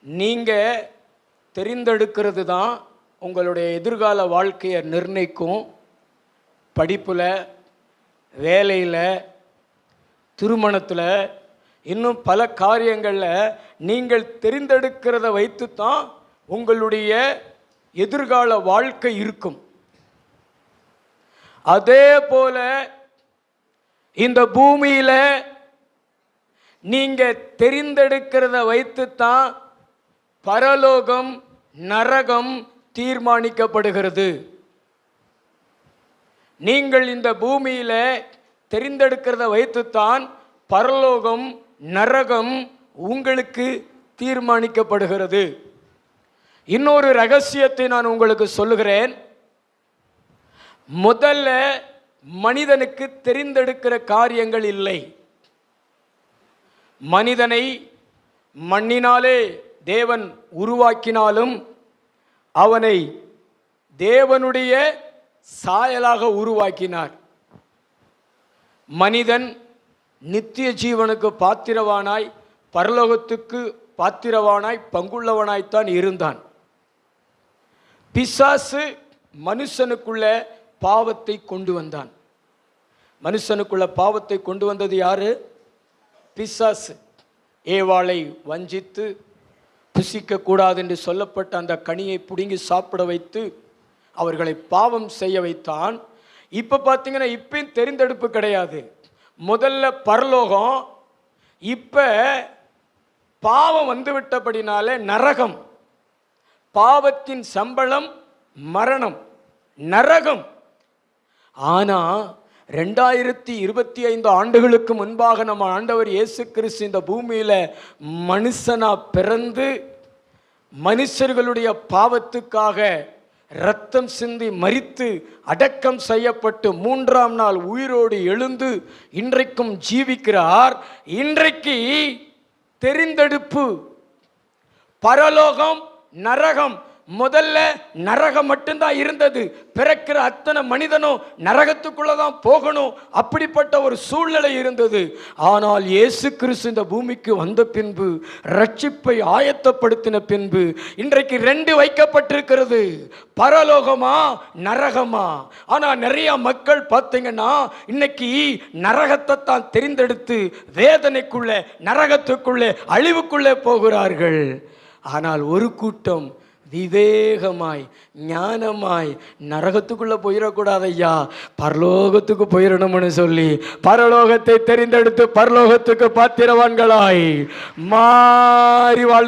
நீங்கள் தெரிந்தெடுக்கிறது தான் உங்களுடைய எதிர்கால வாழ்க்கையை நிர்ணயிக்கும். படிப்பில், வேலையில், திருமணத்தில், இன்னும் பல காரியங்களில் நீங்கள் தெரிந்தெடுக்கிறத வைத்து தான் உங்களுடைய எதிர்கால வாழ்க்கை இருக்கும். அதே போல இந்த பூமியில் நீங்கள் தெரிந்தெடுக்கிறத வைத்து தான் பரலோகம், நரகம் தீர்மானிக்கப்படுகிறது. நீங்கள் இந்த பூமியில் தெரிந்தெடுக்கிறத வைத்துத்தான் பரலோகம், நரகம் உங்களுக்கு தீர்மானிக்கப்படுகிறது. இன்னொரு ரகசியத்தை நான் உங்களுக்கு சொல்லுகிறேன். முதல்ல மனிதனுக்கு தெரிந்தெடுக்கிற காரியங்கள் இல்லை. மனிதனை மண்ணினாலே தேவன் உருவாக்கினாலும் அவனை தேவனுடைய சாயலாக உருவாக்கினார். மனிதன் நித்திய ஜீவனுக்கு பாத்திரவானாய், பரலோகத்துக்கு பாத்திரவானாய், பங்குள்ளவனாய்த்தான் இருந்தான். பிசாசு மனுஷனுக்குள்ள பாவத்தை கொண்டு வந்தான். மனுஷனுக்குள்ள பாவத்தை கொண்டு வந்தது யாரு? பிசாசு. ஏவாளை வஞ்சித்து புசிக்க கூடாது என்று சொல்லப்பட்ட அந்த கனியை பிடுங்கி சாப்பிட வைத்து அவர்களை பாவம் செய்ய வைத்தான். இப்போ பார்த்தீங்கன்னா இப்பயும் தெரிந்தெடுப்பு கிடையாது. முதல்ல பரலோகம், இப்போ பாவம் வந்துவிட்டபடினால நரகம். பாவத்தின் சம்பளம் மரணம், நரகம். ஆனால் 2025 ஆண்டுகளுக்கு முன்பாக நம்ம ஆண்டவர் இயேசு கிறிஸ்து இந்த பூமியில் மனுஷனா பிறந்து மனுஷர்களுடைய பாவத்துக்காக இரத்தம் சிந்தி மரித்து அடக்கம் செய்யப்பட்டு 3ஆம் நாள் உயிரோடு எழுந்து இன்றைக்கும் ஜீவிக்கிறார். இன்றைக்கு தெரிந்தெடுப்பு, பரலோகம், நரகம். முதல்ல நரகம் மட்டும்தான் இருந்தது. பிறக்கிற அத்தனை மனிதனும் நரகத்துக்குள்ளதான் போகணும், அப்படிப்பட்ட ஒரு சூழ்நிலை இருந்தது. ஆனால் இயேசு கிறிஸ்து இந்த பூமிக்கு வந்த பின்பு, ரட்சிப்பை ஆயத்தப்படுத்தின பின்பு இன்றைக்கு 2 வைக்கப்பட்டிருக்கிறது, பரலோகமா நரகமா. ஆனால் நிறைய மக்கள் பார்த்தீங்கன்னா இன்னைக்கு நரகத்தை தான் தெரிந்தெடுத்து வேதனைக்குள்ளே, நரகத்துக்குள்ளே, அழிவுக்குள்ளே போகிறார்கள். ஆனால் ஒரு கூட்டம் விவேகமாய், ஞானமாய், நரகத்துக்குள்ள போயிடக்கூடாது ஐயா, பரலோகத்துக்கு போயிடணும்னு சொல்லி பரலோகத்தை தெரிந்தெடுத்து பரலோகத்துக்கு பாத்திரவான்களாய் மாறி வாழ்